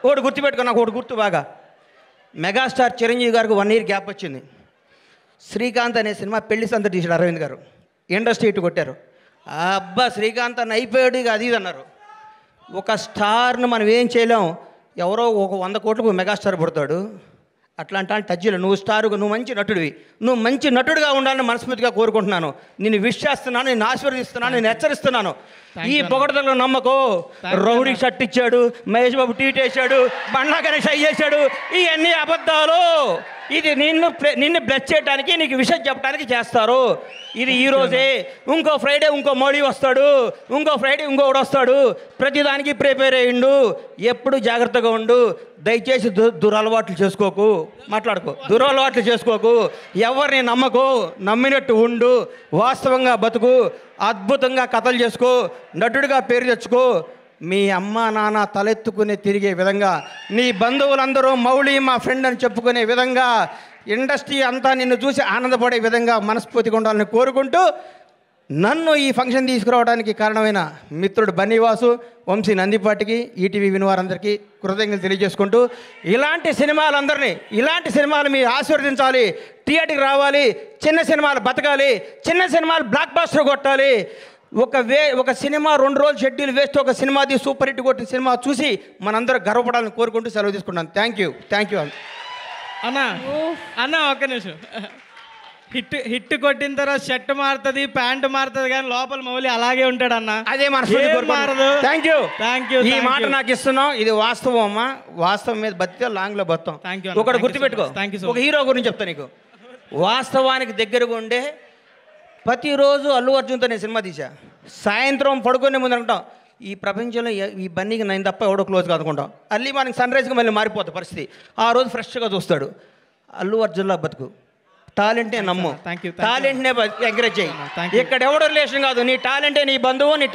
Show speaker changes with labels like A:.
A: ఒకటి గుర్తుపెట్టుకో, నాకు ఒకటి గుర్తు బాగా. మెగాస్టార్ చిరంజీవి గారికి 1 year గ్యాప్ వచ్చింది. శ్రీకాంత్ అనే సినిమా పెళ్లి సంత తీసాడు అరవింద్ గారు. ఇండస్ట్రీ ఇటు కొట్టారు. అబ్బా శ్రీకాంత్ అన్న అయిపోయాడు ఇక అది ఇది అన్నారు. ఒక స్టార్ను మనం ఏం చేయలేం. ఎవరో ఒక 100 కోట్లకు మెగాస్టార్ పుడతాడు. అట్లాంటి టచ్లో నువ్వు స్టారుగా, నువ్వు మంచి నటుడివి, నువ్వు మంచి నటుడిగా ఉండాలని మనస్ఫూర్తిగా కోరుకుంటున్నాను. నేను విష్ చేస్తున్నాను, నేను ఆశీర్వదిస్తున్నాను, నేను హెచ్చరిస్తున్నాను. ఈ పొగడతలో నమ్మకో. రౌడీ షర్ట్ ఇచ్చాడు, మహేష్ బాబు ట్వీట్ వేసాడు, బండ్లా గణేష్ అయ్యేసాడు, ఇవన్నీ అబద్ధాలు. ఇది నిన్ను బ్లెస్ చేయడానికి, నీకు విషయం చెప్పడానికి చేస్తారు. ఇది ఈరోజే. ఇంకో ఫ్రైడే ఇంకో మోడీ వస్తాడు, ఇంకో ఫ్రైడే ఇంకొకడు వస్తాడు. ప్రతిదానికి ప్రిపేర్ అయ్యిండు. ఎప్పుడు జాగ్రత్తగా ఉండు. దయచేసి దురలవాట్లు చేసుకోకు, మాట్లాడుకో, దురలవాట్లు చేసుకోకు. ఎవరిని నమ్మకు, నమ్మినట్టు ఉండు, వాస్తవంగా బతుకు, అద్భుతంగా కథలు చేసుకో, నటుడిగా పేరు తెచ్చుకో. మీ అమ్మ నాన్న తలెత్తుకుని తిరిగే విధంగా, నీ బంధువులందరూ మౌళి మా ఫ్రెండ్ అని చెప్పుకునే విధంగా, ఇండస్ట్రీ అంతా నిన్ను చూసి ఆనందపడే విధంగా మనస్ఫూర్తిగా ఉండాలని కోరుకుంటూ, నన్ను ఈ ఫంక్షన్ తీసుకురావడానికి కారణమైన మిత్రుడు బన్నీవాసు, వంశీ నందిపాటికి, ఈటీవీ వినివారందరికీ కృతజ్ఞతలు తెలియజేసుకుంటూ, ఇలాంటి సినిమాలు మీరు ఆశీర్వదించాలి, థియేటర్కి రావాలి, చిన్న సినిమాలు బతకాలి, చిన్న సినిమాలు బ్లాక్ బాస్టర్ కొట్టాలి. ఒక సినిమా 2 రోజులు షెడ్యూల్ వేస్ట్, ఒక సినిమాది సూపర్ హిట్ కొట్టిన సినిమా చూసి మనందరూ గర్వపడాలని కోరుకుంటూ సెలవు తీసుకుంటాను. థ్యాంక్ యూ
B: అన్న ఒక్క నిమిషం. హిట్ కొట్టిన తర్వాత షర్ట్ మారుతుంది, ప్యాంటు మారుతుంది, కానీ లోపల మౌలి అలాగే ఉంటాడు అన్న.
A: అదే మారదు. Thank you. ఈ మాట నాకు ఇస్తున్నాం. ఇది వాస్తవం అమ్మా. వాస్తవం మీద బతికే లాంగ్లో బతాం. ఒకటి గుర్తుపెట్టుకో. ఒక హీరో గురించి చెప్తా నీకు. వాస్తవానికి దగ్గరగా ఉండే ప్రతిరోజు అల్లు అర్జున్తో నేను సినిమా తీసా. సాయంత్రం పడుకునే ముందు అనుకుంటాం, ఈ ప్రపంచంలో ఈ బన్నీకి నేను తప్ప ఎవడో క్లోజ్ కాదుకుంటాం. అల్లి మనకి సన్ రైజ్కి మళ్ళీ మారిపోతుంది పరిస్థితి. ఆ రోజు ఫ్రెష్గా చూస్తాడు. అల్లు అర్జున్లా బతుకు. టాలెంటే నమ్ము, టాలెంట్నే ఎంకరేజ్ చేయి. ఇక్కడ ఎవడో రిలేషన్ కాదు. నీ టాలెంటే నీ బంధువు, నీ